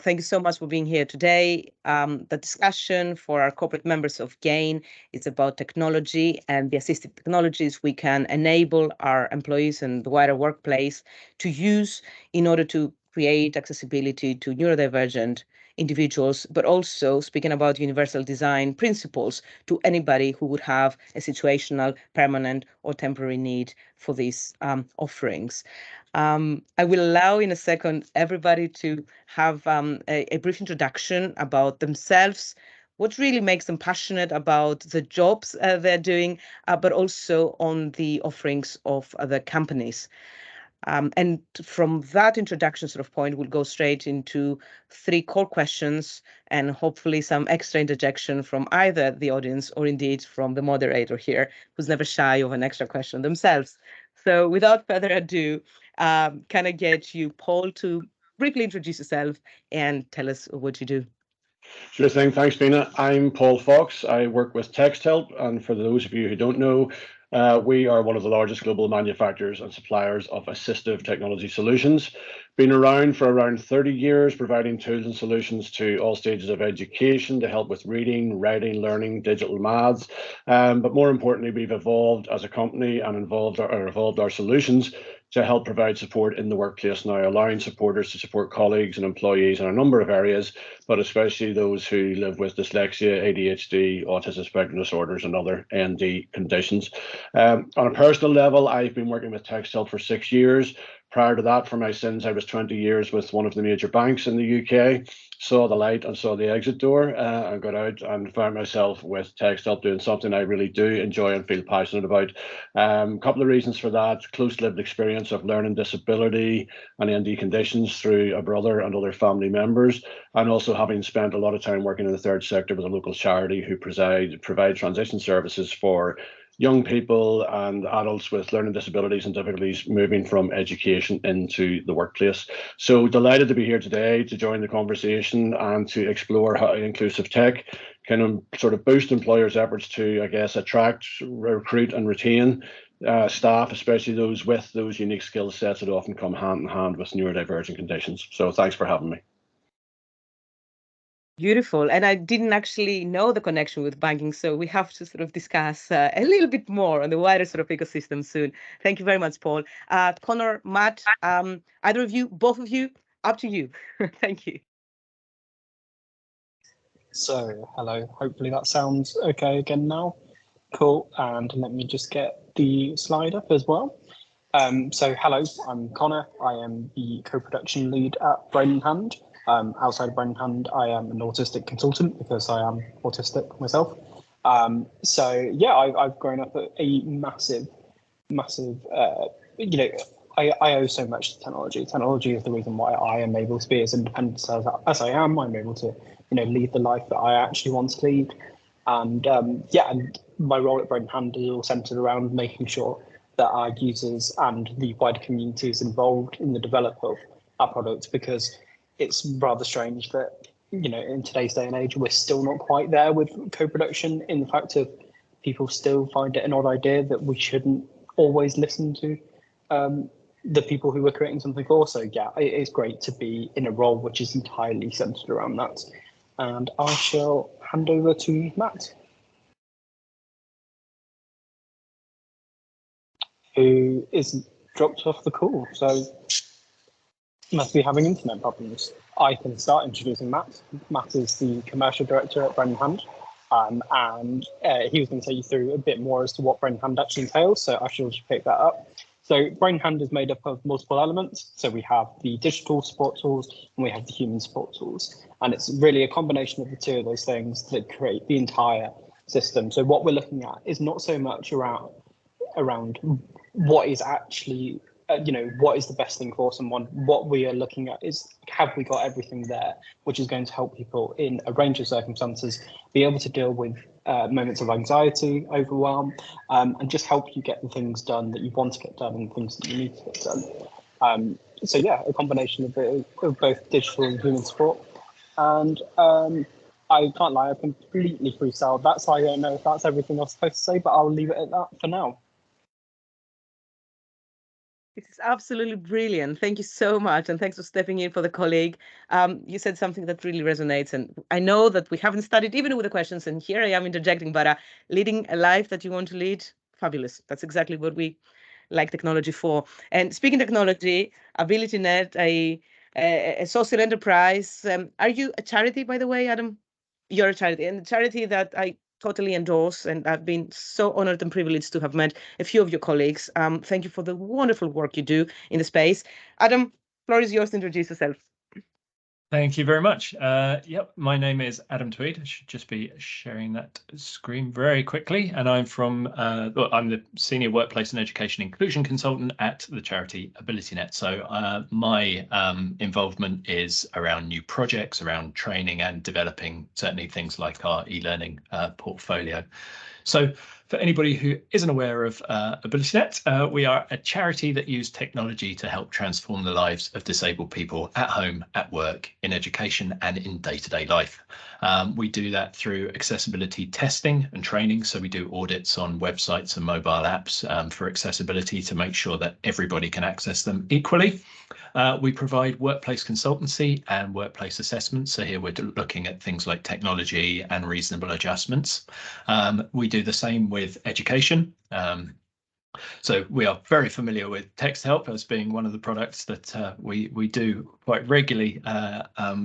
Thank you so much for being here today. The discussion for our corporate members of GAIN is about technology and the assistive technologies we can enable our employees and the wider workplace to use in order to create accessibility to neurodivergent individuals, but also speaking about universal design principles to anybody who would have a situational, permanent, or temporary need for these offerings. I will allow in a second everybody to have a brief introduction about themselves, what really makes them passionate about the jobs they're doing, but also on the offerings of the companies. And from that introduction sort of point, we'll go straight into 3 core questions and hopefully some extra interjection from either the audience or indeed from the moderator here, who's never shy of an extra question themselves. So without further ado, can I get you, Paul, to briefly introduce yourself and tell us what you do? Sure thing. Thanks, Bina. I'm Paul Fox. I work with TextHelp, and for those of you who don't know, we are one of the largest global manufacturers and suppliers of assistive technology solutions. Been around for around 30 years, providing tools and solutions to all stages of education to help with reading, writing, learning, digital maths. But more importantly, we've evolved as a company and evolved our solutions to help provide support in the workplace now, allowing supporters to support colleagues and employees in a number of areas, but especially those who live with dyslexia, ADHD, autism spectrum disorders, and other ND conditions. On a personal level, I've been working with TextHelp for 6 years. Prior to that, for my sins, I was 20 years with one of the major banks in the UK, saw the light and saw the exit door, and got out and found myself with TextHelp doing something I really do enjoy and feel passionate about. A couple of reasons for that: close lived experience of learning disability and ND conditions through a brother and other family members, and also having spent a lot of time working in the third sector with a local charity who provide transition services for young people and adults with learning disabilities and difficulties moving from education into the workplace. So delighted to be here today to join the conversation and to explore how inclusive tech can sort of boost employers' efforts to, I guess, attract, recruit and retain staff, especially those with those unique skill sets that often come hand in hand with neurodivergent conditions. So thanks for having me. Beautiful. And I didn't actually know the connection with banking, so we have to sort of discuss a little bit more on the wider sort of ecosystem soon. Thank you very much, Paul. Connor, Matt, either of you, both of you, up to you. Thank you. So, hello. Hopefully that sounds okay again now. Cool. And let me just get the slide up as well. So, hello, I'm Connor. I am the co-production lead at Brain in Hand. Outside of Brain in Hand, I am an autistic consultant because I am autistic myself. So yeah, I've grown up at a massive, I owe so much to technology. Technology is the reason why I am able to be as independent as I am. I'm able to, lead the life that I actually want to lead. And and my role at Brain in Hand is all centered around making sure that our users and the wider community is involved in the development of our products, because it's rather strange that, in today's day and age, we're still not quite there with co-production, in the fact of people still find it an odd idea that we shouldn't always listen to the people who we're creating something for. So yeah, it's great to be in a role which is entirely centered around that. And I shall hand over to Matt, who is dropped off the call. So must be having internet problems. I can start introducing Matt. Matt is the commercial director at Brain in Hand, and he was going to take you through a bit more as to what Brain in Hand actually entails, so I shall just pick that up. So Brain in Hand is made up of multiple elements. So we have the digital support tools and we have the human support tools. And it's really a combination of the two of those things that create the entire system. So what we're looking at is not so much around what is actually what is the best thing for someone. What we are looking at is, have we got everything there, which is going to help people in a range of circumstances be able to deal with moments of anxiety, overwhelm, and just help you get the things done that you want to get done and things that you need to get done. So yeah, a combination of both digital and human support. And I can't lie, I completely freestyled that, so I don't know if that's everything I was supposed to say, but I'll leave it at that for now. This is absolutely brilliant. Thank you so much. And thanks for stepping in for the colleague. You said something that really resonates. And I know that we haven't studied even with the questions. And here I am interjecting, but leading a life that you want to lead, fabulous. That's exactly what we like technology for. And speaking technology, AbilityNet, a social enterprise. Are you a charity, by the way, Adam? You're a charity, and a charity that I totally endorse, and I've been so honored and privileged to have met a few of your colleagues. Thank you for the wonderful work you do in the space. Adam, floor is yours to introduce yourself. Thank you very much. Yep, my name is Adam Tweed. I should just be sharing that screen very quickly. And I'm from, well, I'm the Senior Workplace and Education Inclusion Consultant at the charity AbilityNet. So my involvement is around new projects, around training and developing certainly things like our e-learning portfolio. So for anybody who isn't aware of AbilityNet, we are a charity that uses technology to help transform the lives of disabled people at home, at work, in education and in day-to-day life. We do that through accessibility testing and training. So we do audits on websites and mobile apps for accessibility to make sure that everybody can access them equally. We provide workplace consultancy and workplace assessments. So here we're looking at things like technology and reasonable adjustments. We do the same with education. So we are very familiar with Text Help as being one of the products that we do quite regularly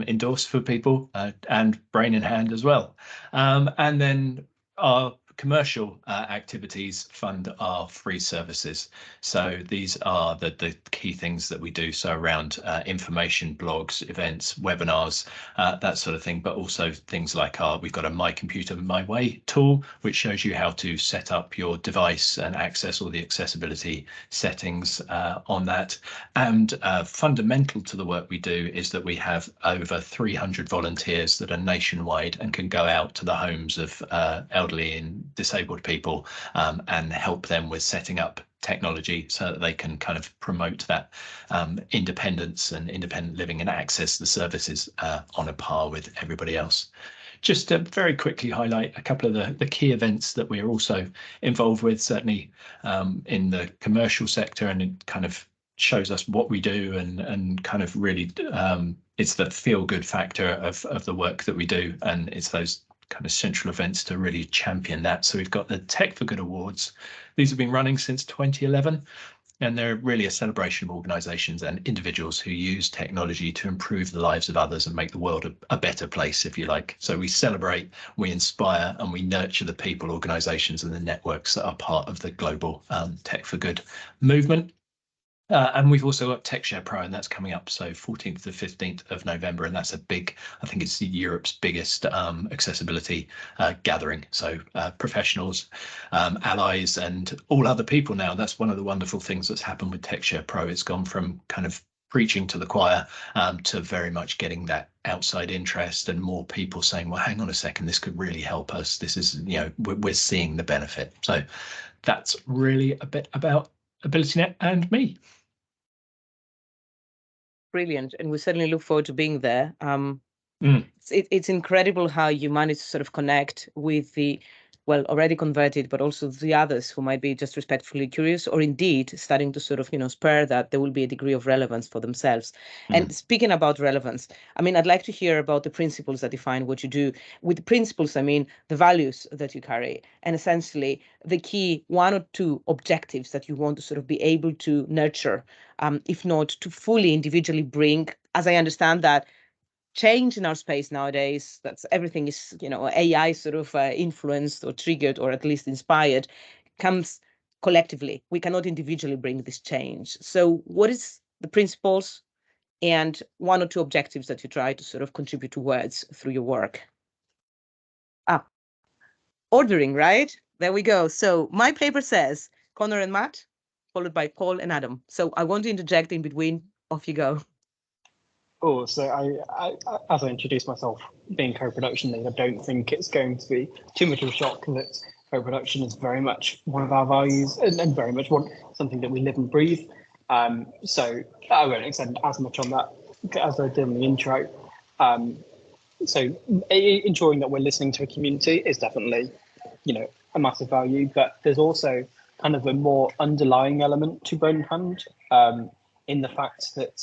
endorse for people, and Brain in Hand as well. And then our commercial activities fund our free services. So these are the key things that we do. So around information, blogs, events, webinars, that sort of thing, but also things like we've got a My Computer, My Way tool, which shows you how to set up your device and access all the accessibility settings on that. And fundamental to the work we do is that we have over 300 volunteers that are nationwide and can go out to the homes of elderly and disabled people and help them with setting up technology so that they can kind of promote that independence and independent living and access the services on a par with everybody else. Just to very quickly highlight a couple of the key events that we're also involved with, certainly in the commercial sector, and it kind of shows us what we do and kind of really it's the feel-good factor of the work that we do, and it's those kind of central events to really champion that. So we've got the Tech for Good Awards. These have been running since 2011, and they're really a celebration of organisations and individuals who use technology to improve the lives of others and make the world a better place, if you like. So we celebrate, we inspire, and we nurture the people, organisations and the networks that are part of the global Tech for Good movement. And we've also got TechShare Pro, and that's coming up, so 14th to 15th of November, and that's a big, I think it's Europe's biggest accessibility gathering. So professionals, allies, and all other people now. That's one of the wonderful things that's happened with TechShare Pro. It's gone from kind of preaching to the choir to very much getting that outside interest and more people saying, well, hang on a second, this could really help us. This is, you know, we're seeing the benefit. So that's really a bit about AbilityNet and me. Brilliant, and we certainly look forward to being there. It's incredible how you manage to sort of connect with the, well, already converted, but also the others who might be just respectfully curious, or indeed starting to sort of, you know, spur that there will be a degree of relevance for themselves. And speaking about relevance, I mean, I'd like to hear about the principles that define what you do. With the principles, I mean, the values that you carry, and essentially the key one or two objectives that you want to sort of be able to nurture, if not to fully individually bring, as I understand that, change in our space nowadays, that's everything is, you know, AI sort of influenced or triggered or at least inspired, comes collectively. We cannot individually bring this change. So what is the principles and one or two objectives that you try to sort of contribute towards through your work? Ordering, right? There we go. So my paper says Connor and Matt, followed by Paul and Adam. So I want to interject in between. Off you go. Oh, so I as I introduced myself, being co-production lead, I don't think it's going to be too much of a shock that co-production is very much one of our values and very much something that we live and breathe. So I won't extend as much on that as I did in the intro. So ensuring that we're listening to a community is definitely, you know, a massive value, but there's also kind of a more underlying element to Brain Hand, in the fact that,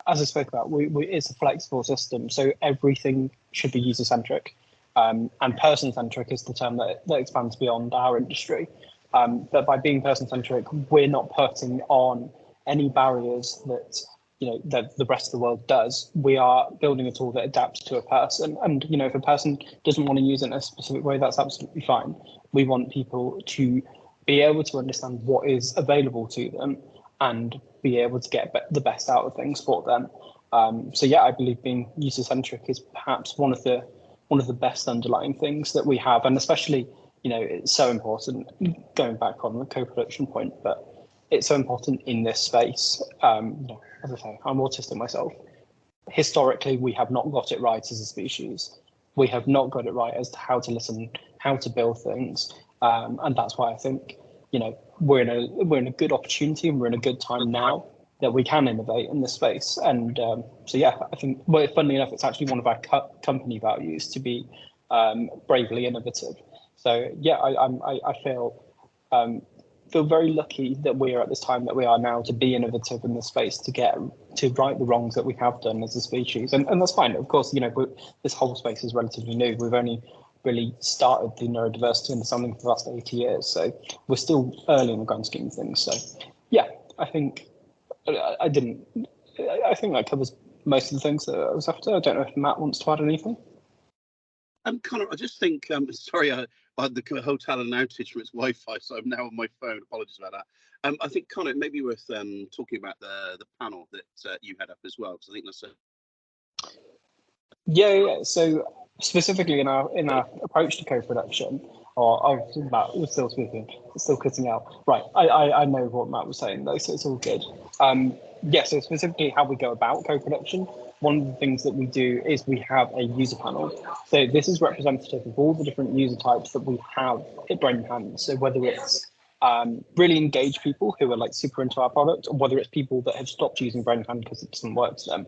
as I spoke about, it's a flexible system, so everything should be user-centric. And person-centric is the term that expands beyond our industry. But by being person-centric, we're not putting on any barriers that the rest of the world does. We are building a tool that adapts to a person. And if a person doesn't want to use it in a specific way, that's absolutely fine. We want people to be able to understand what is available to them and be able to get the best out of things for them. So yeah, I believe being user-centric is perhaps one of the best underlying things that we have, and especially, it's so important, going back on the co-production point, but it's so important in this space. As I say, I'm autistic myself. Historically, we have not got it right as a species. We have not got it right as to how to listen, how to build things, and that's why I think we're in a good opportunity, and we're in a good time now that we can innovate in this space. And so yeah, I think, well, funnily enough, it's actually one of our company values to be bravely innovative. So yeah, I feel very lucky that we are at this time that we are now to be innovative in this space, to right the wrongs that we have done as a species, and that's fine. Of course, this whole space is relatively new. We've only really started the neurodiversity understanding for the last 80 years, so we're still early in the grand scheme of things. So yeah, I think that covers most of the things that I was after. I don't know if Matt wants to add anything. Connor, I just think, sorry, I had the hotel an outage from its Wi-Fi, so I'm now on my phone. Apologies about that. I think, Connor, it may be worth talking about the panel that you had up as well, because I think that's Yeah. So specifically in our approach to co-production, Matt was still speaking, it's still cutting out. Right, I know what Matt was saying though, so it's all good. Yeah, so specifically how we go about co-production, one of the things that we do is we have a user panel. So this is representative of all the different user types that we have at Brain Hand. So whether it's really engaged people who are like super into our product, or whether it's people that have stopped using Brain Hand because it doesn't work to them.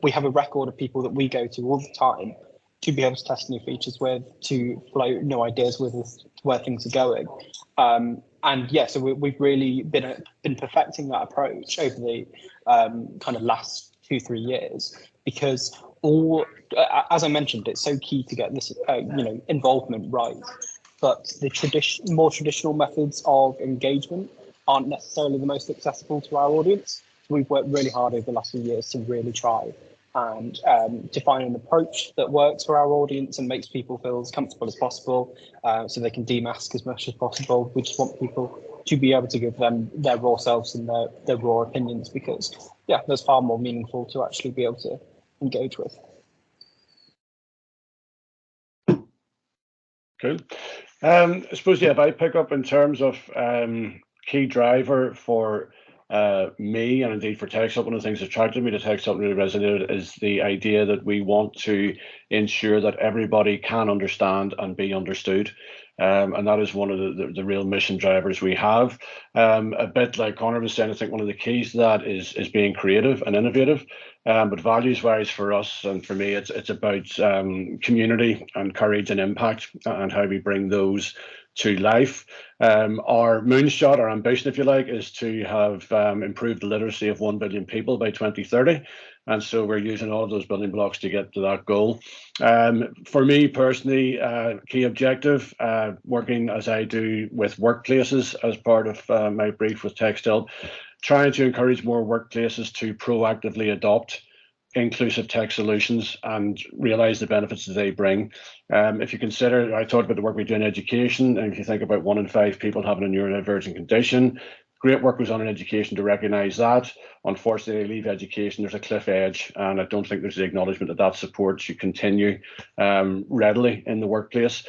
We have a record of people that we go to all the time to be able to test new features with, to float new ideas with us, where things are going. And yeah, so we've really been perfecting that approach over the kind of last 2-3 years, because as I mentioned, it's so key to get this involvement right. But the more traditional methods of engagement aren't necessarily the most accessible to our audience. So we've worked really hard over the last few years to really try and define an approach that works for our audience and makes people feel as comfortable as possible, so they can demask as much as possible. We just want people to be able to give them their raw selves and their raw opinions, because yeah, that's far more meaningful to actually be able to engage with. Cool. I suppose, yeah, if I pick up in terms of key driver for me and indeed for TechStop, one of the things that attracted me to TechStop really resonated is the idea that we want to ensure that everybody can understand and be understood. And that is one of the real mission drivers we have. A bit like Connor was saying, I think one of the keys to that is being creative and innovative. But values-wise for us and for me, it's about community and courage and impact, and how we bring those to life. Our moonshot, our ambition, if you like, is to have improved the literacy of 1 billion people by 2030. And so we're using all of those building blocks to get to that goal. For me personally, key objective, working as I do with workplaces as part of my brief with TechStop, trying to encourage more workplaces to proactively adopt inclusive tech solutions and realize the benefits that they bring. If you consider, I talked about the work we do in education, and if you think about 1 in 5 people having a neurodivergent condition, great work was done in education to recognize that. Unfortunately, they leave education, there's a cliff edge, and I don't think there's the acknowledgement that that support should continue readily in the workplace.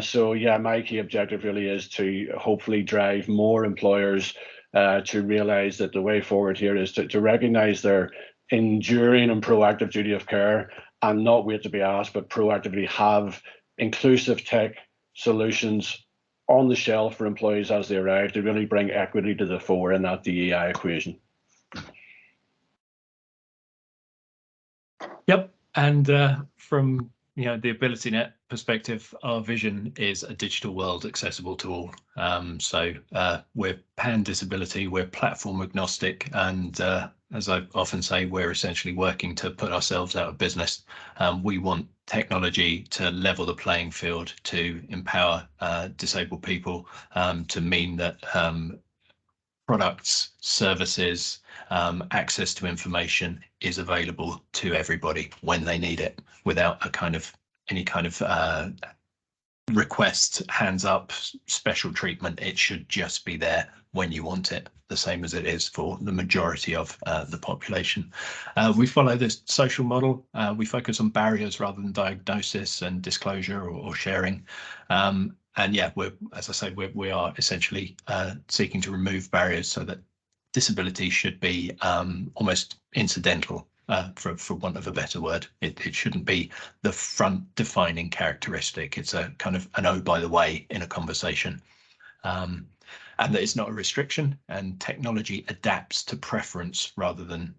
So yeah, my key objective really is to hopefully drive more employers to realize that the way forward here is to recognize their enduring and proactive duty of care, and not wait to be asked, but proactively have inclusive tech solutions on the shelf for employees as they arrive, to really bring equity to the fore in that DEI equation. Yep, and from you know, the AbilityNet perspective, our vision is a digital world accessible to all. So we're pan-disability, we're platform agnostic, and as I often say, we're essentially working to put ourselves out of business. We want technology to level the playing field, to empower disabled people, to mean that products, services, access to information is available to everybody when they need it, without any kind of request, hands up, special treatment. It should just be there when you want it, the same as it is for the majority of the population. We follow this social model. We focus on barriers rather than diagnosis and disclosure or sharing. And yeah, as I say, we are essentially seeking to remove barriers so that disability should be almost incidental, for want of a better word. It shouldn't be the front defining characteristic. It's a kind of an oh, by the way, in a conversation. And that it's not a restriction, and technology adapts to preference rather than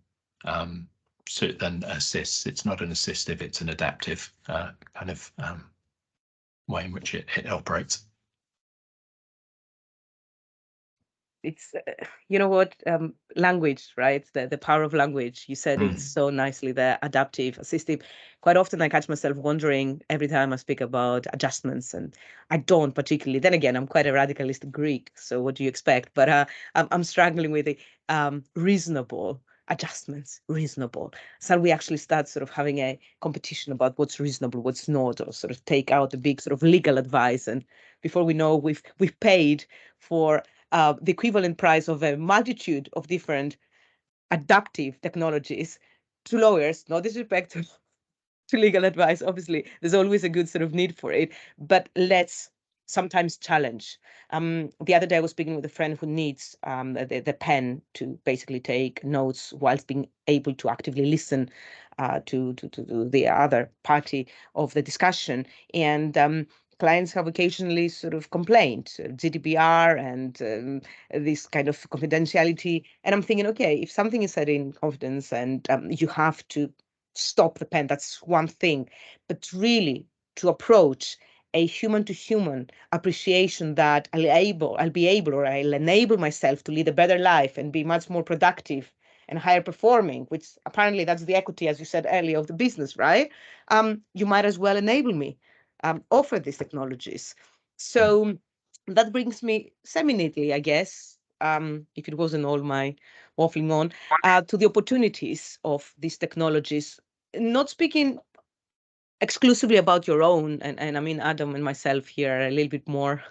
assists. It's not an assistive, it's an adaptive kind of way in which it operates. It's you know what, language, right? The power of language. You said it so nicely there, adaptive, assistive. Quite often I catch myself wondering every time I speak about adjustments, and I don't particularly. Then again, I'm quite a radicalist Greek, so what do you expect? But I'm struggling with the reasonable adjustments, reasonable. So we actually start sort of having a competition about what's reasonable, what's not, or sort of take out the big sort of legal advice, and before we know, we've paid for the equivalent price of a multitude of different adaptive technologies to lawyers. No disrespect to legal advice, obviously, there's always a good sort of need for it, but let's sometimes challenge. The other day I was speaking with a friend who needs the pen to basically take notes whilst being able to actively listen to the other party of the discussion. And clients have occasionally sort of complained, GDPR and this kind of confidentiality. And I'm thinking, okay, if something is said in confidence and you have to stop the pen, that's one thing. But really to approach a human-to-human appreciation that I'll enable myself to lead a better life and be much more productive and higher performing, which apparently that's the equity, as you said earlier, of the business, right? You might as well enable me, offer these technologies. So that brings me semi-neatly, I guess, if it wasn't all my waffling on, to the opportunities of these technologies. Not speaking exclusively about your own, and I mean, Adam and myself here are a little bit more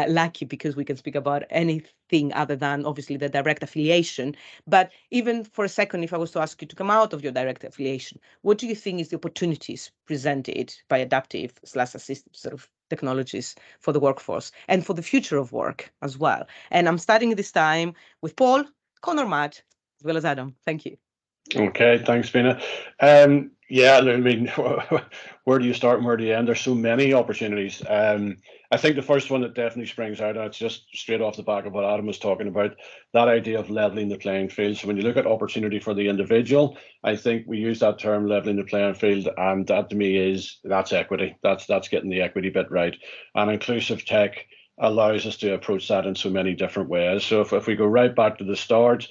lucky because we can speak about anything other than obviously the direct affiliation. But even for a second, if I was to ask you to come out of your direct affiliation, what do you think is the opportunities presented by adaptive/assistive sort of technologies for the workforce and for the future of work as well? And I'm starting this time with Paul, Connor, Matt, as well as Adam. Thank you. Okay, thanks, Bina. Yeah, I mean, where do you start and where do you end? There's so many opportunities. I think the first one that definitely springs out, and it's just straight off the back of what Adam was talking about, that idea of leveling the playing field. So when you look at opportunity for the individual, I think we use that term leveling the playing field, and that to me that's equity. That's getting the equity bit right. And inclusive tech allows us to approach that in so many different ways. So if we go right back to the start,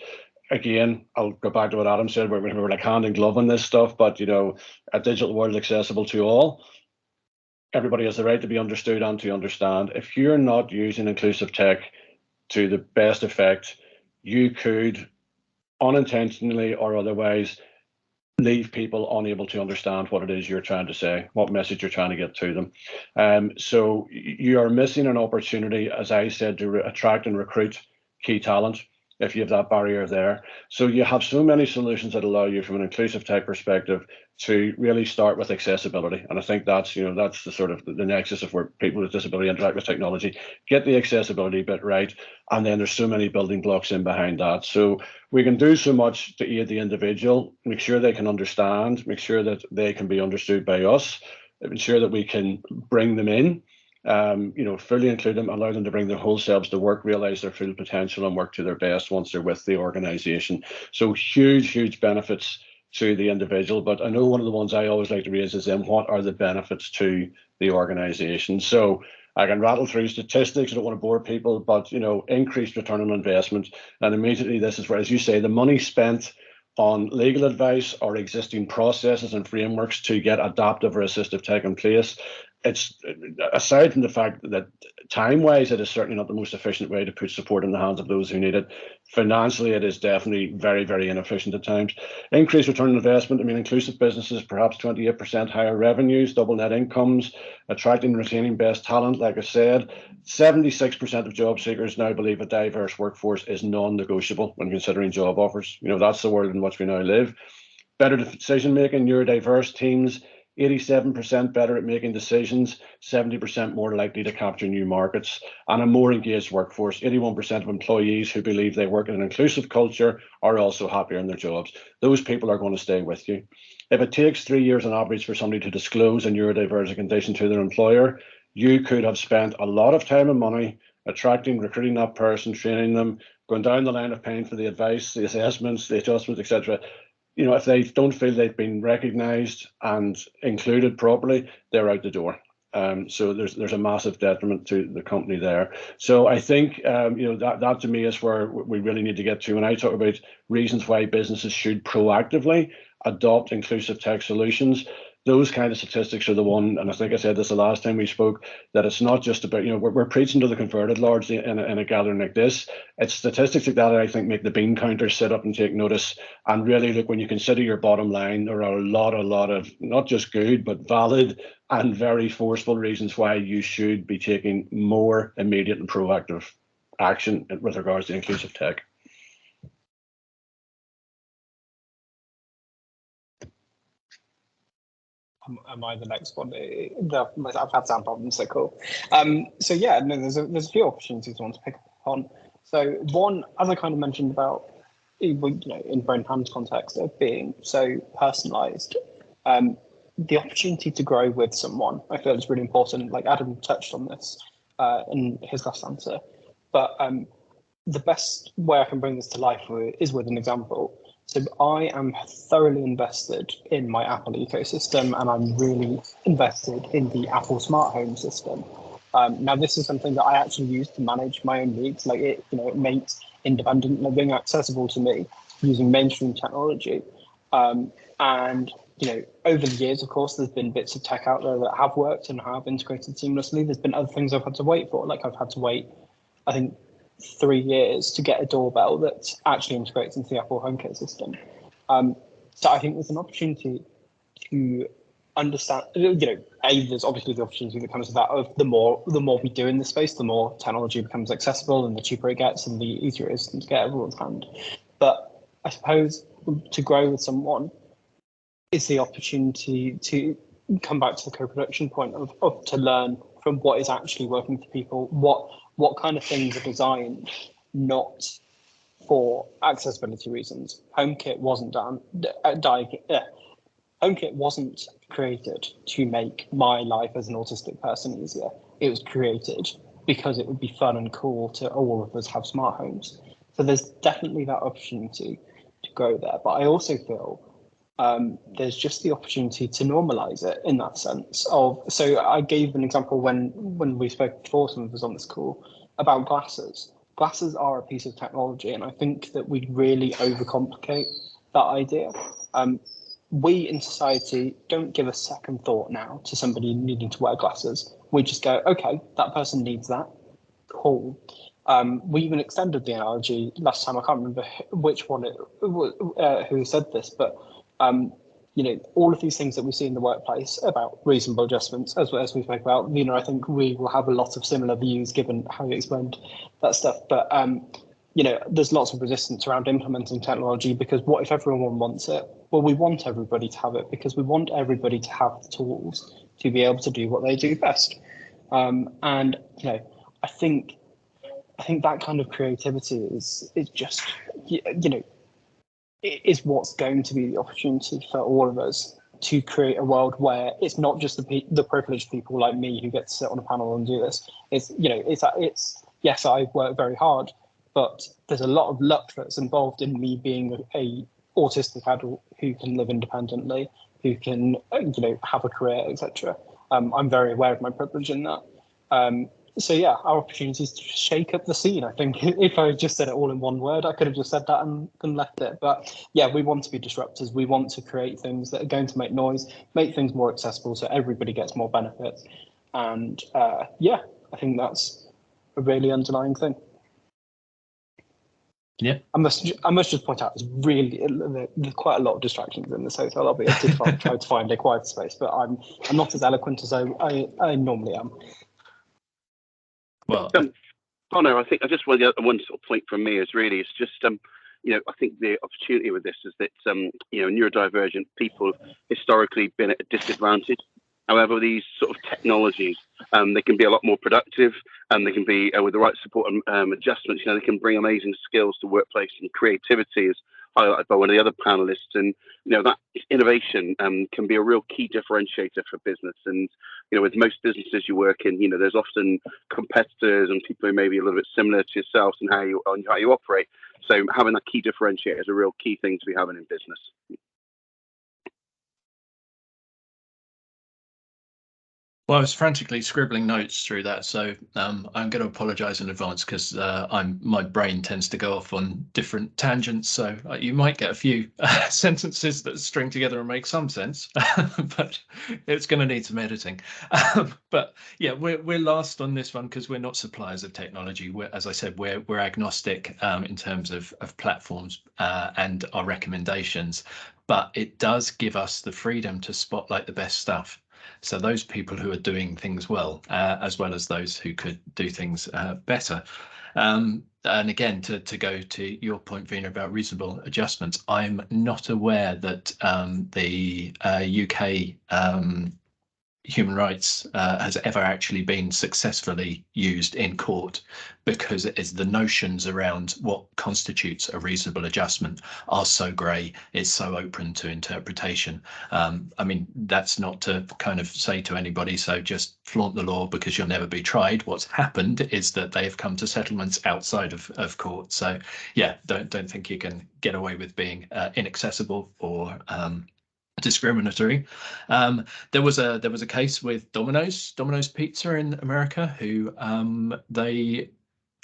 again, I'll go back to what Adam said, we're like hand in glove on this stuff, but a digital world accessible to all. Everybody has the right to be understood and to understand. If you're not using inclusive tech to the best effect, you could unintentionally or otherwise leave people unable to understand what it is you're trying to say, what message you're trying to get to them. So you are missing an opportunity, as I said, to attract and recruit key talent if you have that barrier there. So you have so many solutions that allow you from an inclusive tech perspective to really start with accessibility. And I think that's the sort of the nexus of where people with disability interact with technology, get the accessibility bit right. And then there's so many building blocks in behind that. So we can do so much to aid the individual, make sure they can understand, make sure that they can be understood by us, ensure that we can bring them in, fully include them, allow them to bring their whole selves to work, realize their full potential and work to their best once they're with the organization. So huge benefits to the individual. But I know one of the ones I always like to raise is then what are the benefits to the organization? So I can rattle through statistics. I don't want to bore people, but increased return on investment. And immediately this is where, as you say, the money spent on legal advice or existing processes and frameworks to get adaptive or assistive tech in place. It's, aside from the fact that time-wise, it is certainly not the most efficient way to put support in the hands of those who need it. Financially, it is definitely very, very inefficient at times. Increased return on investment, I mean, inclusive businesses, perhaps 28% higher revenues, double net incomes, attracting and retaining best talent. Like I said, 76% of job seekers now believe a diverse workforce is non-negotiable when considering job offers. That's the world in which we now live. Better decision-making, neurodiverse teams, 87% better at making decisions, 70% more likely to capture new markets, and a more engaged workforce. 81% of employees who believe they work in an inclusive culture are also happier in their jobs. Those people are going to stay with you. If it takes 3 years on average for somebody to disclose a neurodiversity condition to their employer, you could have spent a lot of time and money attracting, recruiting that person, training them, going down the line of paying for the advice, the assessments, the adjustments, etc. If they don't feel they've been recognised and included properly, they're out the door. So there's a massive detriment to the company there. So I think that to me is where we really need to get to. When I talk about reasons why businesses should proactively adopt inclusive tech solutions, those kind of statistics are the one, and I think I said this the last time we spoke, that it's not just about, we're preaching to the converted largely in a gathering like this. It's statistics like that I think make the bean counters sit up and take notice. And really, look, when you consider your bottom line, there are a lot of not just good, but valid and very forceful reasons why you should be taking more immediate and proactive action with regards to inclusive tech. Am I the next one? I've had sound problems, so cool. So yeah, no, there's a few opportunities I want to pick up on. So one, as I kind of mentioned about, in Brain Hand's context of being so personalised, the opportunity to grow with someone, I feel is really important. Like Adam touched on this in his last answer, but the best way I can bring this to life is with an example. So I am thoroughly invested in my Apple ecosystem, and I'm really invested in the Apple smart home system. Now, this is something that I actually use to manage my own needs. Like it makes independent living accessible to me using mainstream technology. And over the years, of course, there's been bits of tech out there that have worked and have integrated seamlessly. There's been other things I've had to wait for. Like I've had to wait, I think, 3 years to get a doorbell that actually integrates into the Apple HomeKit system. So I think there's an opportunity to understand, there's obviously the opportunity that comes with that of the more we do in this space, the more technology becomes accessible and the cheaper it gets and the easier it is to get everyone's hand. But I suppose to grow with someone is the opportunity to come back to the co-production point of to learn from what is actually working for people, what kind of things are designed not for accessibility reasons. HomeKit wasn't HomeKit wasn't created to make my life as an autistic person easier. It was created because it would be fun and cool to all of us have smart homes. So there's definitely that opportunity to grow there. But I also feel there's just the opportunity to normalize it in that sense of, so I gave an example when we spoke before, some of us on this call, about glasses. Glasses are a piece of technology, and I think that we really overcomplicate that idea. We in society don't give a second thought now to somebody needing to wear glasses. We just go, okay, that person needs that, cool. We even extended the analogy last time. I can't remember which one who said this, but all of these things that we see in the workplace about reasonable adjustments, as we spoke about, I think we will have a lot of similar views given how you explained that stuff. But, there's lots of resistance around implementing technology because what if everyone wants it? Well, we want everybody to have it because we want everybody to have the tools to be able to do what they do best. And, I think that kind of creativity is just, is what's going to be the opportunity for all of us to create a world where it's not just the privileged people like me who get to sit on a panel and do this. It's yes, I work very hard, but there's a lot of luck that's involved in me being a autistic adult who can live independently, who can have a career, etc. I'm very aware of my privilege in that. So yeah, our opportunity is to shake up the scene. I think if I just said it all in one word, I could have just said that and left it. But yeah, we want to be disruptors. We want to create things that are going to make noise, make things more accessible so everybody gets more benefits. And yeah, I think that's a really underlying thing. Yeah, I must just point out, there's quite a lot of distractions in this hotel lobby. I did try to find a quiet space, but I'm not as eloquent as I normally am. well, Connor, I think I just one sort of point from me is really it's just I think the opportunity with this is that neurodivergent people have historically been at a disadvantage. However, these sort of technologies, they can be a lot more productive, and they can be with the right support and adjustments. They can bring amazing skills to workplace and creativity, as highlighted by one of the other panelists. And that innovation can be a real key differentiator for business. And with most businesses you work in, there's often competitors and people who may be a little bit similar to yourselves and how you operate. So having that key differentiator is a real key thing to be having in business. Well, I was frantically scribbling notes through that, so I'm going to apologise in advance because my brain tends to go off on different tangents. So you might get a few sentences that string together and make some sense, but it's going to need some editing. But yeah, we're last on this one because we're not suppliers of technology. As I said, we're agnostic in terms of platforms and our recommendations, but it does give us the freedom to spotlight the best stuff. So those people who are doing things well as those who could do things better. And again, to go to your point, Veena, about reasonable adjustments, I'm not aware that the UK human rights has ever actually been successfully used in court, because it is the notions around what constitutes a reasonable adjustment are so grey, it's so open to interpretation. I mean, that's not to kind of say to anybody, so just flaunt the law because you'll never be tried. What's happened is that they have come to settlements outside of court. So yeah, don't think you can get away with being inaccessible or discriminatory. There was a case with Domino's Pizza in America, who they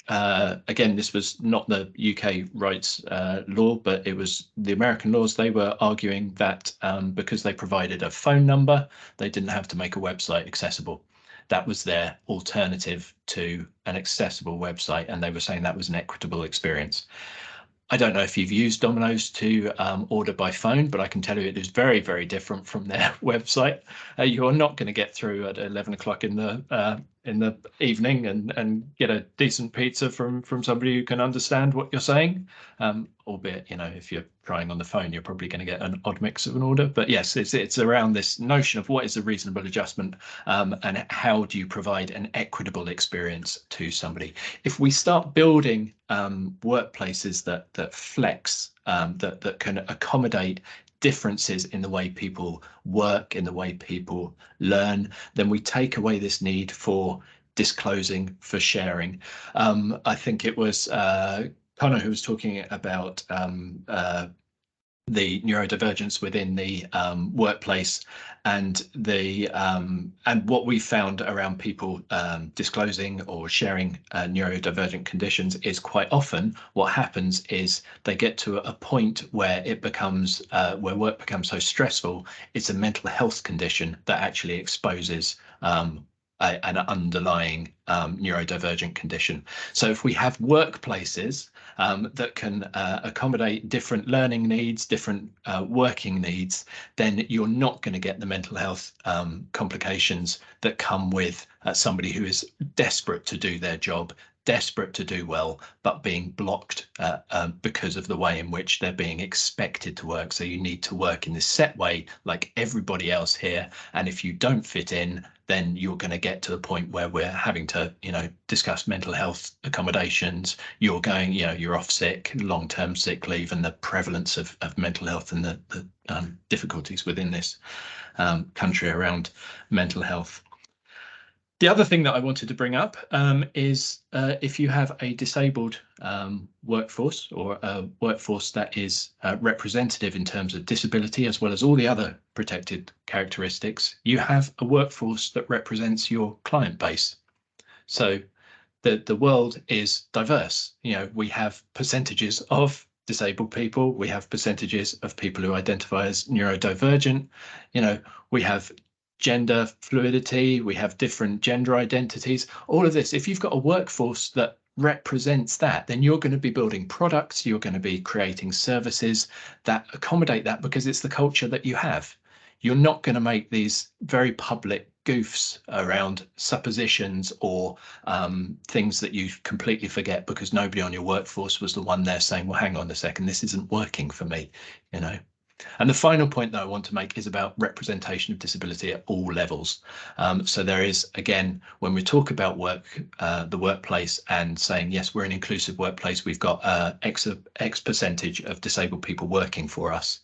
again, this was not the UK rights law, but it was the American laws. They were arguing that because they provided a phone number, they didn't have to make a website accessible. That was their alternative to an accessible website, and they were saying that was an equitable experience. I don't know if you've used Domino's to order by phone, but I can tell you it is very, very different from their website. You are not going to get through at 11 o'clock in the evening and get a decent pizza from somebody who can understand what you're saying. Albeit, if you're trying on the phone, you're probably going to get an odd mix of an order. But yes, it's around this notion of what is a reasonable adjustment and how do you provide an equitable experience to somebody. If we start building workplaces that flex, that can accommodate differences in the way people work, in the way people learn, then we take away this need for disclosing, for sharing. I think it was Connor who was talking about the neurodivergence within the workplace, and what we found around people disclosing or sharing neurodivergent conditions is quite often what happens is they get to a point where it becomes where work becomes so stressful, it's a mental health condition that actually exposes an underlying neurodivergent condition. So if we have workplaces that can accommodate different learning needs, different working needs, then you're not going to get the mental health complications that come with somebody who is desperate to do their job, desperate to do well, but being blocked because of the way in which they're being expected to work. So you need to work in this set way like everybody else here, and if you don't fit in, then you're going to get to the point where we're having to, discuss mental health accommodations. You're going, you're off sick, long-term sick leave, and the prevalence of mental health and the difficulties within this country around mental health. The other thing that I wanted to bring up is if you have a disabled workforce, or a workforce that is representative in terms of disability as well as all the other protected characteristics, you have a workforce that represents your client base. So the world is diverse. You know, we have percentages of disabled people, we have percentages of people who identify as neurodivergent, you know, we have gender fluidity, we have different gender identities, all of this. If you've got a workforce that represents that, then you're going to be building products, you're going to be creating services that accommodate that, because it's the culture that you have. You're not going to make these very public goofs around suppositions or things that you completely forget because nobody on your workforce was the one there saying, well, hang on a second, this isn't working for me, you know. And the final point that I want to make is about representation of disability at all levels. So there is, again, when we talk about work, the workplace, and saying, yes, we're an inclusive workplace, we've got X percentage of disabled people working for us.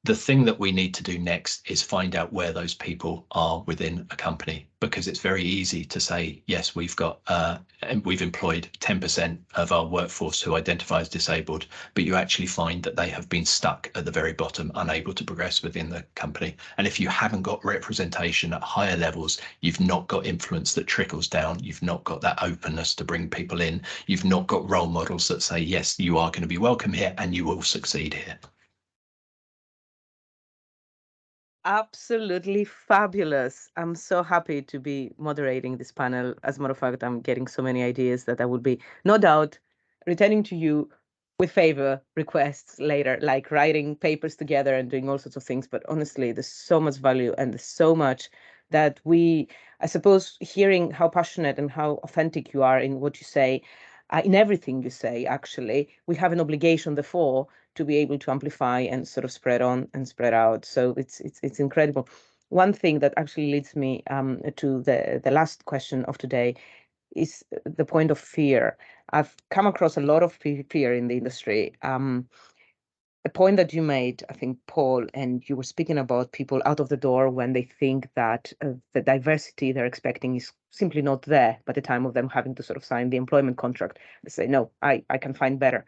The thing that we need to do next is find out where those people are within a company, because it's very easy to say, yes, we've got we've employed 10% of our workforce who identify as disabled, but you actually find that they have been stuck at the very bottom, unable to progress within the company. And if you haven't got representation at higher levels, you've not got influence that trickles down, you've not got that openness to bring people in, you've not got role models that say, yes, you are going to be welcome here and you will succeed here. Absolutely fabulous. I'm so happy to be moderating this panel. As a matter of fact, I'm getting so many ideas that I will be, no doubt, returning to you with favor requests later, like writing papers together and doing all sorts of things. But honestly, there's so much value and there's so much that I suppose, hearing how passionate and how authentic you are in what you say, in everything you say, actually, we have an obligation, therefore, to be able to amplify and sort of spread on and spread out. So it's incredible. One thing that actually leads me to the last question of today is the point of fear. I've come across a lot of fear in the industry. The point that you made, I think, Paul, and you were speaking about people out of the door when they think that the diversity they're expecting is simply not there by the time of them having to sort of sign the employment contract. They say, no, I can find better.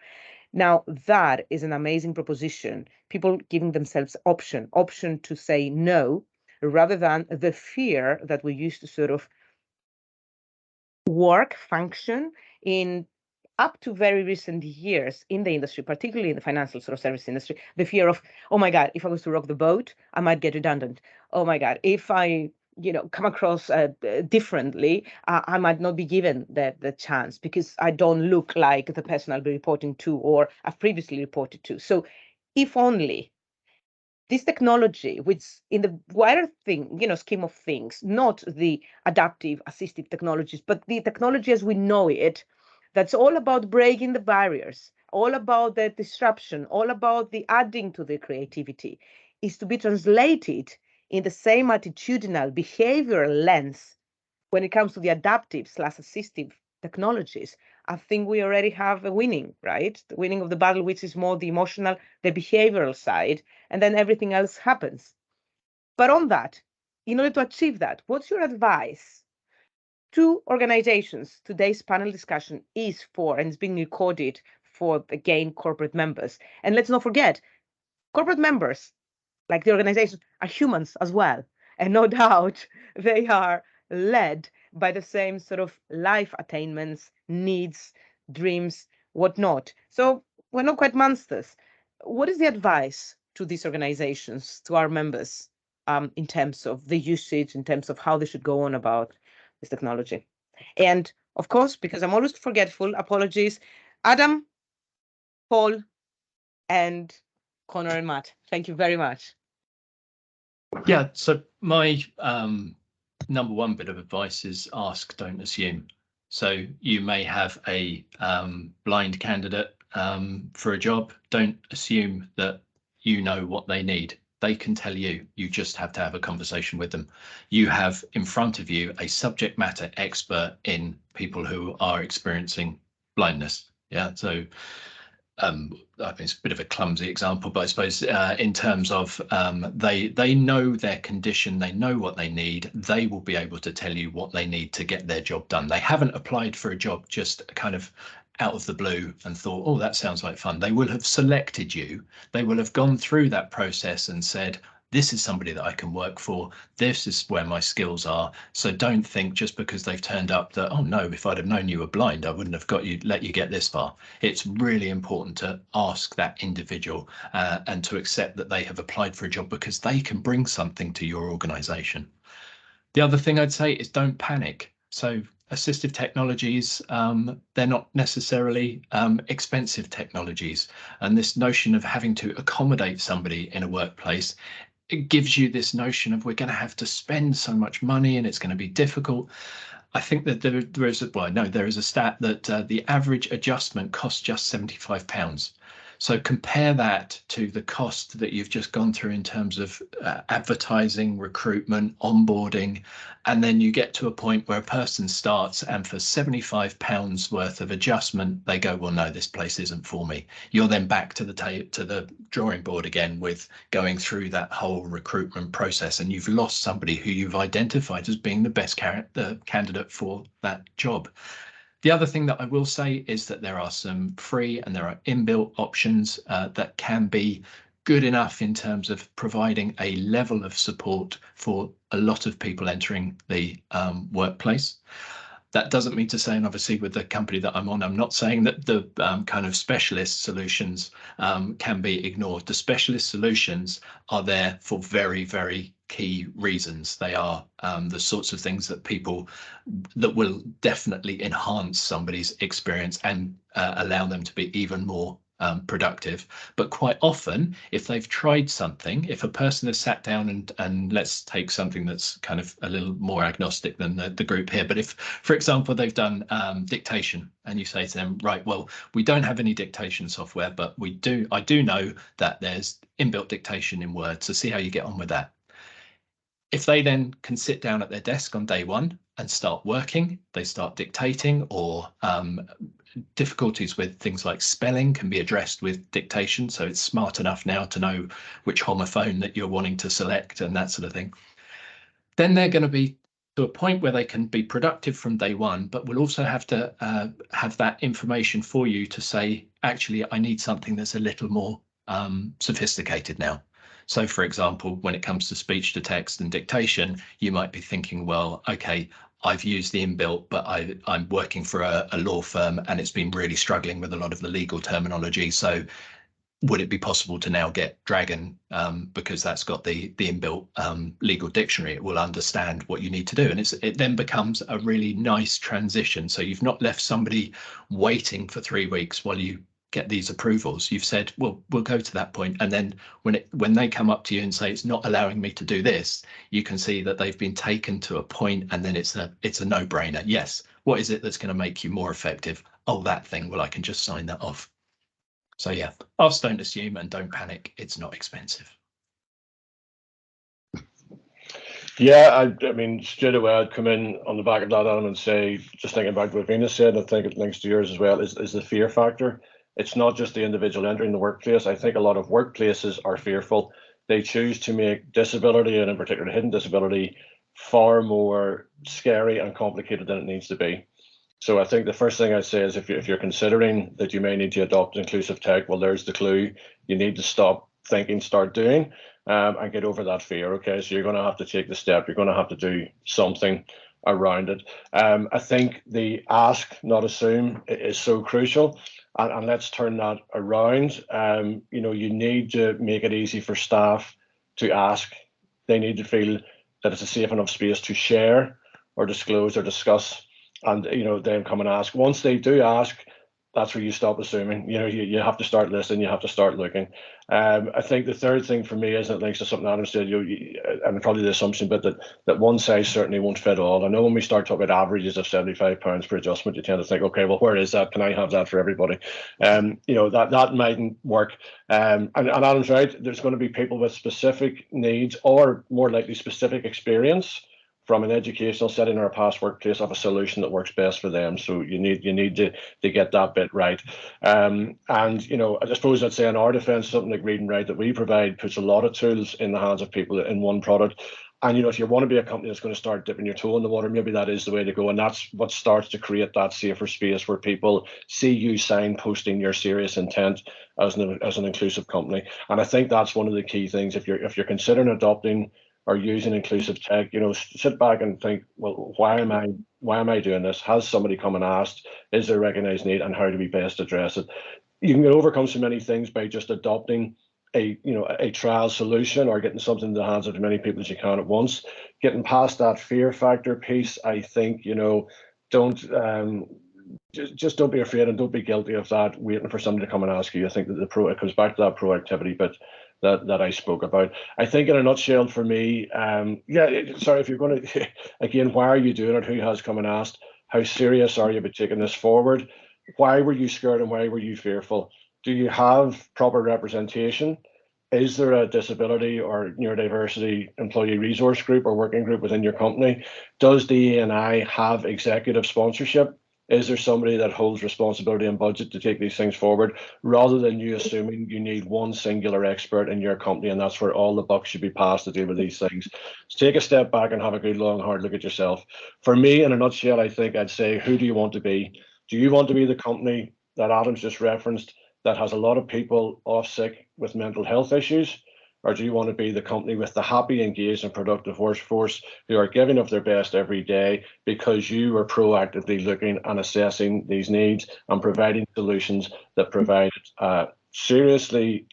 Now, that is an amazing proposition. People giving themselves option to say no, rather than the fear that we used to sort of function in up to very recent years in the industry, particularly in the financial sort of service industry, the fear of, oh my God, if I was to rock the boat, I might get redundant. Oh my God, if I come across differently, I might not be given the chance because I don't look like the person I'll be reporting to or I've previously reported to. So if only this technology, which in the wider scheme of things, not the adaptive assistive technologies, but the technology as we know it, that's all about breaking the barriers, all about the disruption, all about the adding to the creativity, is to be translated in the same attitudinal behavioral lens when it comes to the adaptive/assistive technologies. I think we already have a winning, right? The winning of the battle, which is more the emotional, the behavioral side, and then everything else happens. But on that, in order to achieve that, what's your advice to organizations? Today's panel discussion is for, and it's being recorded for, again, corporate members. And let's not forget, corporate members, like the organizations, are humans as well. And no doubt they are led by the same sort of life attainments, needs, dreams, whatnot. So we're not quite monsters. What is the advice to these organizations, to our members, in terms of the usage, in terms of how they should go on about this technology? And of course, because I'm always forgetful, apologies, Adam, Paul, and Connor and Matt, thank you very much. Yeah, so my number one bit of advice is ask, don't assume. So you may have a blind candidate for a job. Don't assume that you know what they need. They can tell you. You just have to have a conversation with them. You have in front of you a subject matter expert in people who are experiencing blindness. Yeah, so I mean, it's a bit of a clumsy example, but I suppose in terms of they know their condition, they know what they need, they will be able to tell you what they need to get their job done. They haven't applied for a job just kind of out of the blue and thought, oh, that sounds like fun. They will have selected you. They will have gone through that process and said, this is somebody that I can work for. This is where my skills are. So don't think just because they've turned up that, oh no, if I'd have known you were blind, I wouldn't have let you get this far. It's really important to ask that individual and to accept that they have applied for a job because they can bring something to your organisation. The other thing I'd say is don't panic. So assistive technologies, they're not necessarily expensive technologies. And this notion of having to accommodate somebody in a workplace, it gives you this notion of we're going to have to spend so much money and it's going to be difficult. I think that there is a stat that the average adjustment costs just £75. So compare that to the cost that you've just gone through in terms of advertising, recruitment, onboarding, and then you get to a point where a person starts and for £75 worth of adjustment, they go, well, no, this place isn't for me. You're then back to the drawing board again with going through that whole recruitment process, and you've lost somebody who you've identified as being the best candidate for that job. The other thing that I will say is that there are some free and there are inbuilt options that can be good enough in terms of providing a level of support for a lot of people entering the workplace. That doesn't mean to say, and obviously with the company that I'm on, I'm not saying that the kind of specialist solutions can be ignored. The specialist solutions are there for very, very key reasons. They are the sorts of things that will definitely enhance somebody's experience and allow them to be even more productive. But quite often, if they've tried something, if a person has sat down and let's take something that's kind of a little more agnostic than the group here, but if, for example, they've done dictation and you say to them, right, well, we don't have any dictation software, but I do know that there's inbuilt dictation in Word, so see how you get on with that. If they then can sit down at their desk on day one and start working, they start dictating, or difficulties with things like spelling can be addressed with dictation. So it's smart enough now to know which homophone that you're wanting to select and that sort of thing. Then they're going to be to a point where they can be productive from day one, but we'll also have to have that information for you to say, actually, I need something that's a little more sophisticated now. So, for example, when it comes to speech to text and dictation, you might be thinking, well, OK, I've used the inbuilt, but I'm working for a law firm and it's been really struggling with a lot of the legal terminology. So would it be possible to now get Dragon because that's got the inbuilt legal dictionary? It will understand what you need to do. And it then becomes a really nice transition. So you've not left somebody waiting for 3 weeks while you get these approvals. You've said, well, we'll go to that point. And then when they come up to you and say, it's not allowing me to do this, you can see that they've been taken to a point and then it's a no-brainer. Yes. What is it that's going to make you more effective? Oh, that thing. Well, I can just sign that off. So yeah, ask, don't assume, and don't panic. It's not expensive. Yeah, I mean, straight away I'd come in on the back of that, Adam, and say, just thinking back to what Venus said, and I think it links to yours as well, is the fear factor. It's not just the individual entering the workplace. I think a lot of workplaces are fearful. They choose to make disability, and in particular hidden disability, far more scary and complicated than it needs to be. So I think the first thing I'd say is if you're considering that you may need to adopt inclusive tech, well, there's the clue. You need to stop thinking, start doing, and get over that fear. Okay, so you're going to have to take the step. You're going to have to do something around it. I think the ask, not assume, is so crucial. And let's turn that around. You need to make it easy for staff to ask. They need to feel that it's a safe enough space to share or disclose or discuss. And then come and ask. Once they do ask, that's where you stop assuming. You have to start listening. You have to start looking. I think the third thing for me is, it links to something Adam said, and probably the assumption, but that one size certainly won't fit all. I know when we start talking about averages of £75 per adjustment, you tend to think, okay, well, where is that? Can I have that for everybody? That mightn't work. And Adam's right. There's going to be people with specific needs, or more likely specific experience from an educational setting or a past workplace of a solution that works best for them. So you need to get that bit right. And you know, I suppose I'd say in our defence, something like Read and Write that we provide puts a lot of tools in the hands of people in one product. And you know, if you want to be a company that's going to start dipping your toe in the water, maybe that is the way to go. And that's what starts to create that safer space where people see you signposting your serious intent as an inclusive company. And I think that's one of the key things. If you're considering adopting or using inclusive tech, you know, sit back and think, well, why am I doing this? Has somebody come and asked? Is there a recognized need, and how do we best address it? You can overcome so many things by just adopting a trial solution or getting something in the hands of as many people as you can at once. Getting past that fear factor piece, I think, you know, don't just don't be afraid and don't be guilty of that, waiting for somebody to come and ask you. I think that it comes back to that proactivity bit that I spoke about. I think in a nutshell for me, sorry, if you're going to, again, why are you doing it? Who has come and asked? How serious are you about taking this forward? Why were you scared and why were you fearful? Do you have proper representation? Is there a disability or neurodiversity employee resource group or working group within your company? Does the ENI have executive sponsorship? Is there somebody that holds responsibility and budget to take these things forward, rather than you assuming you need one singular expert in your company and that's where all the buck should be passed to deal with these things? So take a step back and have a good long hard look at yourself. For me, in a nutshell, I think I'd say, who do you want to be? Do you want to be the company that Adam's just referenced that has a lot of people off sick with mental health issues? Or do you want to be the company with the happy, engaged and productive workforce who are giving of their best every day because you are proactively looking and assessing these needs and providing solutions that provide a seriously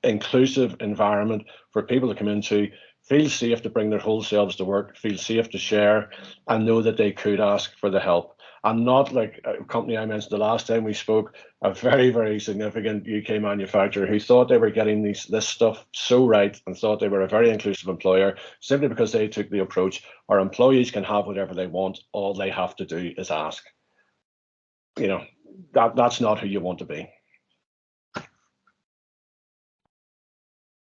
inclusive environment for people to come into, feel safe to bring their whole selves to work, feel safe to share, and know that they could ask for the help? And not like a company I mentioned the last time we spoke, a very, very significant UK manufacturer who thought they were getting this stuff so right and thought they were a very inclusive employer simply because they took the approach, our employees can have whatever they want, all they have to do is ask. You know, that's not who you want to be.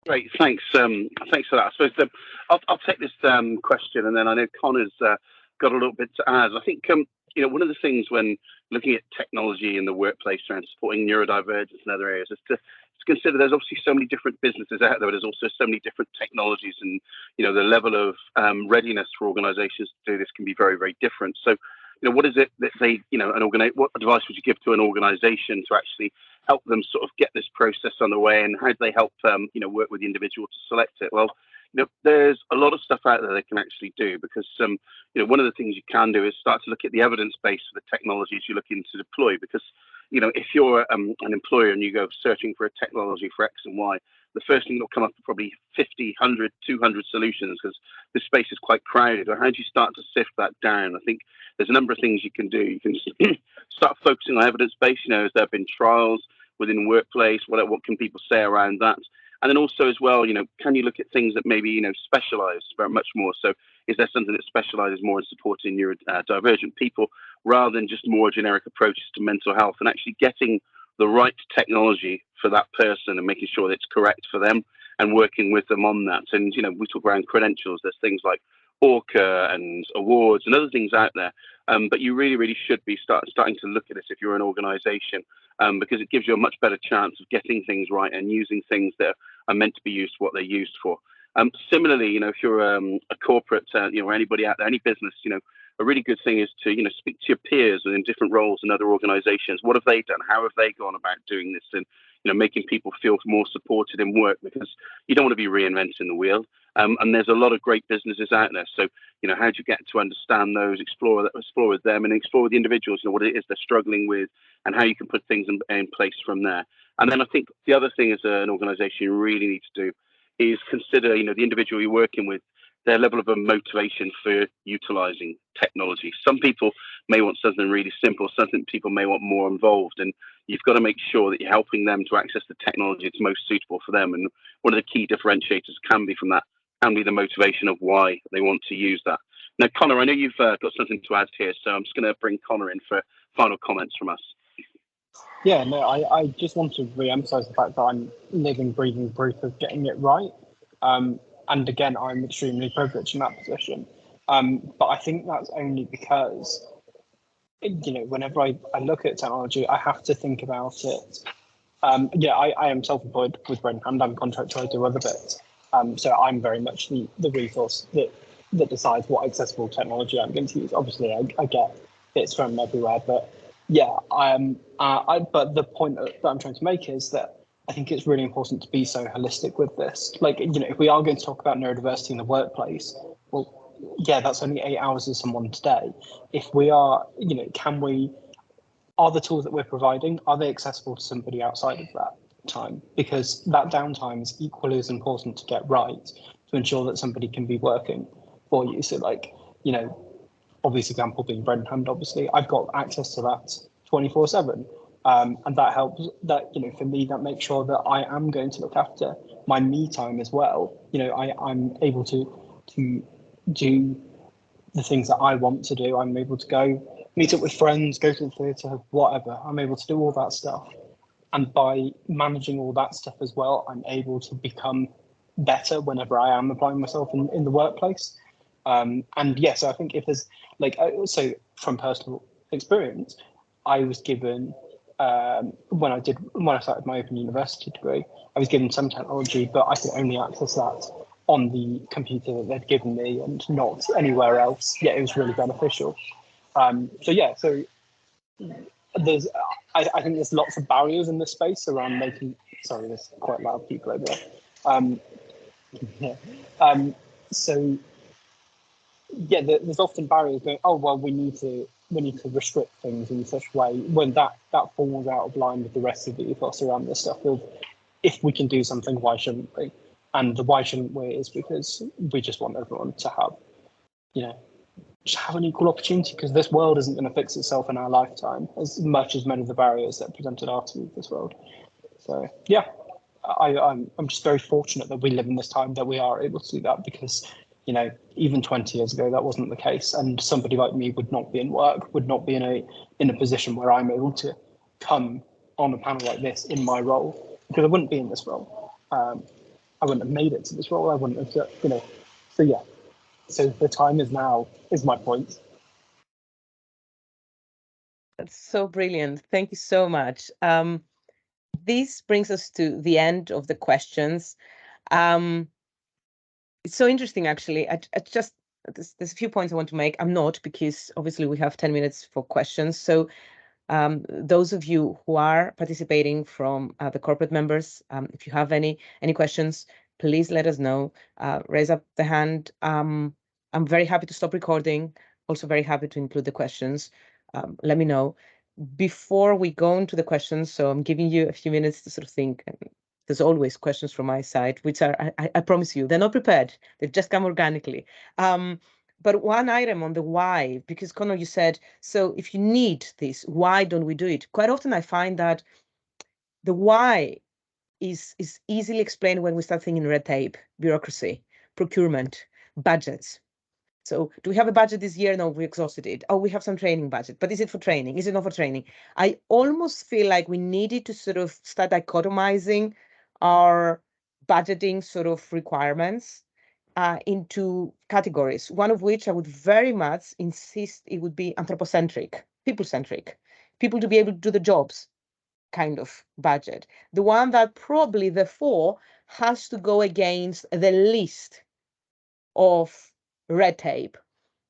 Great, thanks. Thanks for that. I suppose I'll take this question, and then I know Connor's got a little bit to add. I think you know, one of the things when looking at technology in the workplace around supporting neurodivergence and other areas is to consider there's obviously so many different businesses out there, but there's also so many different technologies, and you know, the level of readiness for organizations to do this can be very, very different. So, you know, what is it that they, you know, what advice would you give to an organization to actually help them sort of get this process on the way, and how do they help you know, work with the individual to select it? Well, you know, there's a lot of stuff out there they can actually do, because you know, one of the things you can do is start to look at the evidence base for the technologies you're looking to deploy. Because, you know, if you're an employer and you go searching for a technology for X and Y, the first thing that'll come up are probably 50, 100, 200 solutions, because this space is quite crowded. Or how do you start to sift that down? I think there's a number of things you can do. You can start focusing on evidence base. You know, has there been trials within the workplace? What can people say around that? And then also as well, you know, can you look at things that maybe, you know, specialize very much more? So is there something that specializes more in supporting neurodivergent people rather than just more generic approaches to mental health, and actually getting the right technology for that person and making sure that it's correct for them and working with them on that? And, you know, we talk around credentials, there's things like Orca and awards and other things out there. But you really, really should be starting to look at this if you're an organization, because it gives you a much better chance of getting things right and using things that are meant to be used for what they're used for. Similarly, you know, if you're a corporate, you know, or anybody out there, any business, you know, a really good thing is to, you know, speak to your peers in different roles in other organizations. What have they done? How have they gone about doing this? And, you know, making people feel more supported in work, because you don't want to be reinventing the wheel. And there's a lot of great businesses out there. So, you know, how do you get to understand those, explore with them, and explore with the individuals, you know, what it is they're struggling with, and how you can put things in place from there. And then I think the other thing as an organization you really need to do is consider, you know, the individual you're working with, their level of a motivation for utilizing technology. Some people may want something really simple, some people may want more involved, and you've got to make sure that you're helping them to access the technology that's most suitable for them. And one of the key differentiators can be the motivation of why they want to use that. Now, Connor, I know you've got something to add here, so I'm just going to bring Connor in for final comments from us. Yeah, no, I just want to re-emphasize the fact that I'm living, breathing proof of getting it right. And again, I'm extremely privileged in that position. But I think that's only because, whenever I look at technology, I have to think about it. I am self-employed with Brendan Hand. I'm a contractor. I do other bits. So I'm very much the resource that decides what accessible technology I'm going to use. Obviously, I get bits from everywhere, but yeah, but the point that I'm trying to make is that I think it's really important to be so holistic with this. Like, if we are going to talk about neurodiversity in the workplace, well, yeah, that's only 8 hours of someone's day. If we are, are the tools that we're providing, are they accessible to somebody outside of that time? Because that downtime is equally as important to get right to ensure that somebody can be working for you. So obvious example being Brendan Hand, obviously, I've got access to that 24/7. And that helps that, for me, that makes sure that I am going to look after my me time as well. I'm able to do the things that I want to do. I'm able to go meet up with friends, go to the theatre, whatever. I'm able to do all that stuff. And by managing all that stuff as well, I'm able to become better whenever I am applying myself in the workplace. And yes, I think if there's so from personal experience, I was given when I started my Open University degree, I was given some technology, but I could only access that on the computer that they'd given me and not anywhere else. Yeah, it was really beneficial. So there's, I think there's lots of barriers in this space around making. Sorry, there's quite loud people over there. There's often barriers going, oh well, we need to restrict things in such a way when that falls out of line with the rest of the ethos around this stuff of, if we can do something, why shouldn't we? And the why shouldn't we is because we just want everyone to have, just have an equal opportunity, because this world isn't going to fix itself in our lifetime as much as many of the barriers that presented are to this world. So yeah, I'm just very fortunate that we live in this time that we are able to do that, because even 20 years ago that wasn't the case, and somebody like me would not be in work, would not be in a position where I'm able to come on a panel like this in my role, because I wouldn't be in this role. I wouldn't have made it to this role. I wouldn't have, So yeah, so the time is now, is my point. That's so brilliant. Thank you so much. This brings us to the end of the questions. It's so interesting, actually. I just there's a few points I want to make. I'm not, because obviously we have 10 minutes for questions. So those of you who are participating from the corporate members, if you have any questions, please let us know. Raise up the hand. I'm very happy to stop recording. Also very happy to include the questions. Let me know. Before we go into the questions, so I'm giving you a few minutes to sort of think. There's always questions from my side, which are, I promise you, they're not prepared. They've just come organically. But one item on the why, because Connor, you said, so if you need this, why don't we do it? Quite often I find that the why is easily explained when we start thinking red tape, bureaucracy, procurement, budgets. So do we have a budget this year? No, we exhausted it. Oh, we have some training budget, but is it for training? Is it not for training? I almost feel like we needed to sort of start dichotomizing our budgeting sort of requirements into categories, one of which I would very much insist it would be anthropocentric, people-centric, people to be able to do the jobs kind of budget. The one that probably, therefore, has to go against the least of red tape.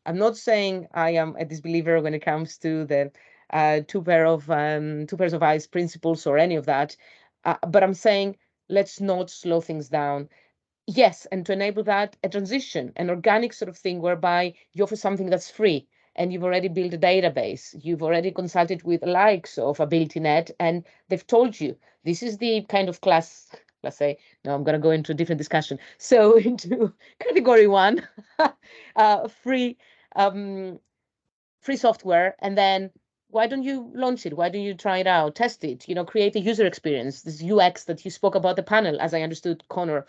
I'm not saying I am a disbeliever when it comes to the two pairs of eyes principles or any of that, but I'm saying let's not slow things down. Yes, and to enable that, a transition, an organic sort of thing whereby you offer something that's free and you've already built a database, you've already consulted with likes of AbilityNet, and they've told you this is the kind of class, let's say, no, I'm going to go into a different discussion. So into category one, free software, and then why don't you launch it? Why don't you try it out, test it, create a user experience, this UX that you spoke about the panel, as I understood, Connor,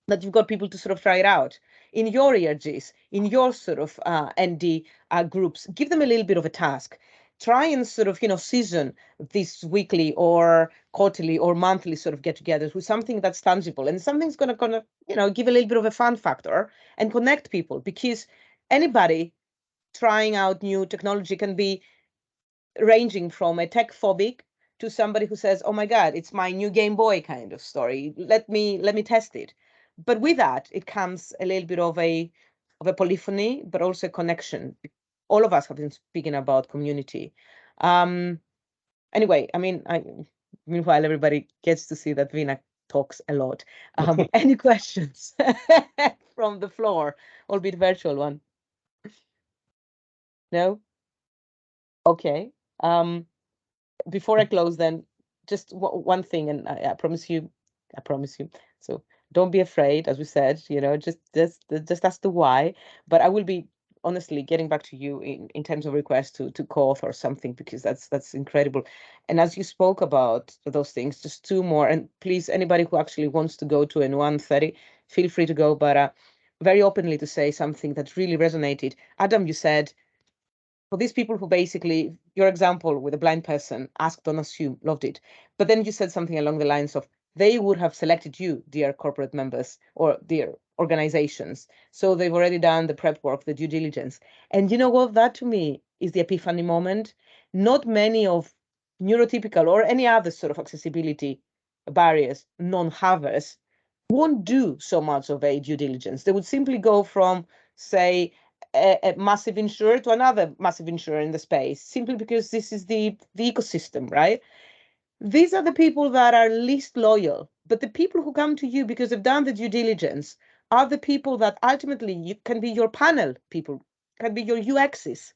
that you've got people to sort of try it out in your ERGs, in your sort of ND groups. Give them a little bit of a task. Try and sort of, season this weekly or quarterly or monthly sort of get-togethers with something that's tangible and something's gonna give a little bit of a fun factor and connect people. Because anybody trying out new technology can be ranging from a tech phobic to somebody who says, "Oh my God, it's my new Game Boy kind of story. Let me test it." But with that, it comes a little bit of a polyphony, but also a connection. All of us have been speaking about community. Anyway, I mean, meanwhile, everybody gets to see that Vina talks a lot. Any questions from the floor, albeit virtual one? No? Okay. Before I close, then just one thing, and I promise you. So don't be afraid, as we said, just ask the why. But I will be honestly getting back to you in terms of requests to co-author something, because that's incredible. And as you spoke about those things, just two more. And please, anybody who actually wants to go to N130, feel free to go, but very openly to say something that really resonated. Adam, you said, for these people who basically, your example with a blind person, ask, don't assume, loved it. But then you said something along the lines of, they would have selected you, dear corporate members or dear organizations. So they've already done the prep work, the due diligence. And you know what? That to me is the epiphany moment. Not many of neurotypical or any other sort of accessibility barriers, non-havers, won't do so much of a due diligence. They would simply go from, say, a massive insurer to another massive insurer in the space, simply because this is the ecosystem, right? These are the people that are least loyal, but the people who come to you because they've done the due diligence are the people that ultimately you can be your panel people, can be your UXs.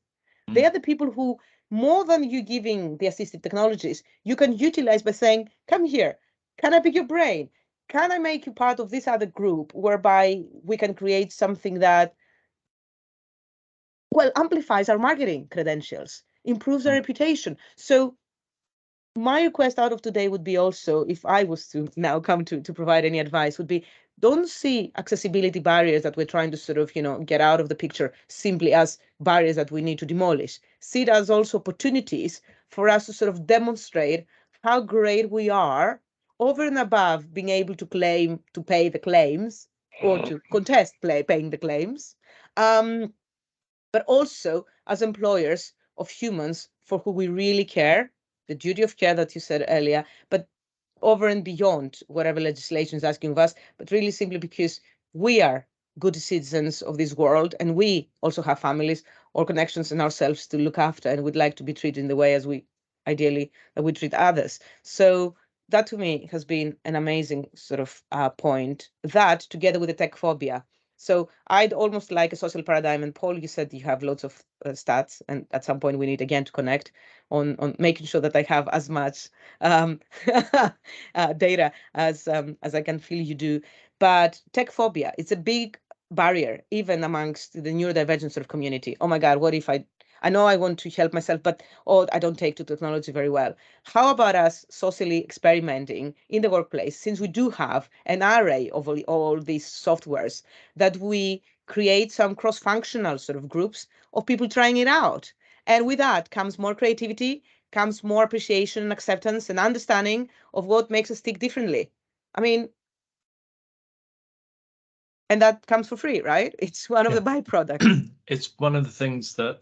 They are the people who, more than you giving the assistive technologies, you can utilize by saying, come here, can I pick your brain? Can I make you part of this other group whereby we can create something that, well, amplifies our marketing credentials, improves our reputation. So my request out of today would be also, if I was to now come to provide any advice, would be, don't see accessibility barriers that we're trying to sort of, get out of the picture simply as barriers that we need to demolish. See it as also opportunities for us to sort of demonstrate how great we are over and above being able to claim to pay the claims or to contest paying the claims. But also as employers of humans for who we really care, the duty of care that you said earlier, but over and beyond whatever legislation is asking of us, but really simply because we are good citizens of this world, and we also have families or connections in ourselves to look after, and would like to be treated in the way as we ideally that we treat others. So that to me has been an amazing sort of point, that together with the tech phobia. So I'd almost like a social paradigm. And Paul, you said you have lots of stats, and at some point we need again to connect on making sure that I have as much data as I can feel you do. But tech phobia, it's a big barrier even amongst the neurodivergent sort of community. Oh my God, what if I know I want to help myself, but I don't take to technology very well. How about us socially experimenting in the workplace, since we do have an array of all these softwares, that we create some cross-functional sort of groups of people trying it out. And with that comes more creativity, comes more appreciation and acceptance and understanding of what makes us tick differently. I mean, and that comes for free, right? It's one of the byproducts. It's one of the things that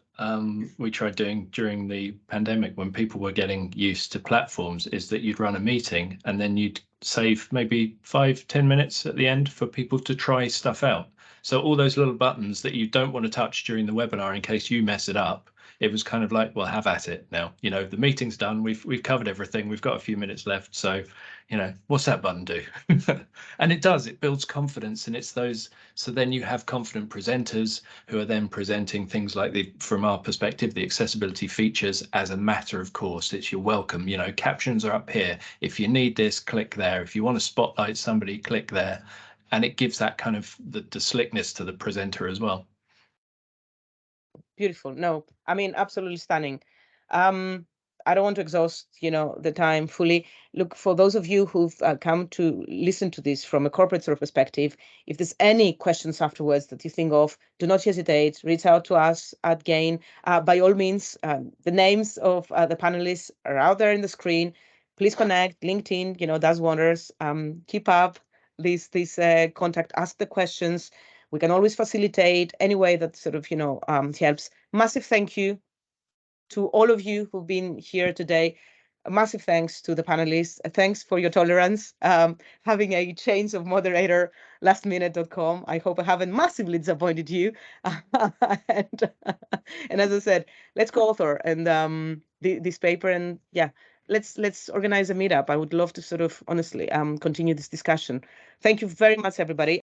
we tried doing during the pandemic when people were getting used to platforms, is that you'd run a meeting and then you'd save maybe 5-10 minutes at the end for people to try stuff out. So all those little buttons that you don't want to touch during the webinar in case you mess it up, it was kind of like, well, have at it now. The meeting's done. We've covered everything. We've got a few minutes left. So, what's that button do? And it does. It builds confidence, and it's those. So then you have confident presenters who are then presenting things like from our perspective, the accessibility features as a matter of course. It's you're welcome. Captions are up here. If you need this, click there. If you want to spotlight somebody, click there. And it gives that kind of the slickness to the presenter as well. Beautiful. No, I mean, absolutely stunning. I don't want to exhaust, the time fully. Look, for those of you who've come to listen to this from a corporate sort of perspective, if there's any questions afterwards that you think of, do not hesitate. Reach out to us at Gain. By all means, the names of the panelists are out there in the screen. Please connect. LinkedIn, does wonders. Keep up this contact. Ask the questions. We can always facilitate any way that sort of, helps. Massive thank you to all of you who've been here today. A massive thanks to the panelists. Thanks for your tolerance. Having a change of moderator lastminute.com. I hope I haven't massively disappointed you. and as I said, let's co-author and this paper, and yeah, let's organize a meetup. I would love to sort of honestly continue this discussion. Thank you very much, everybody.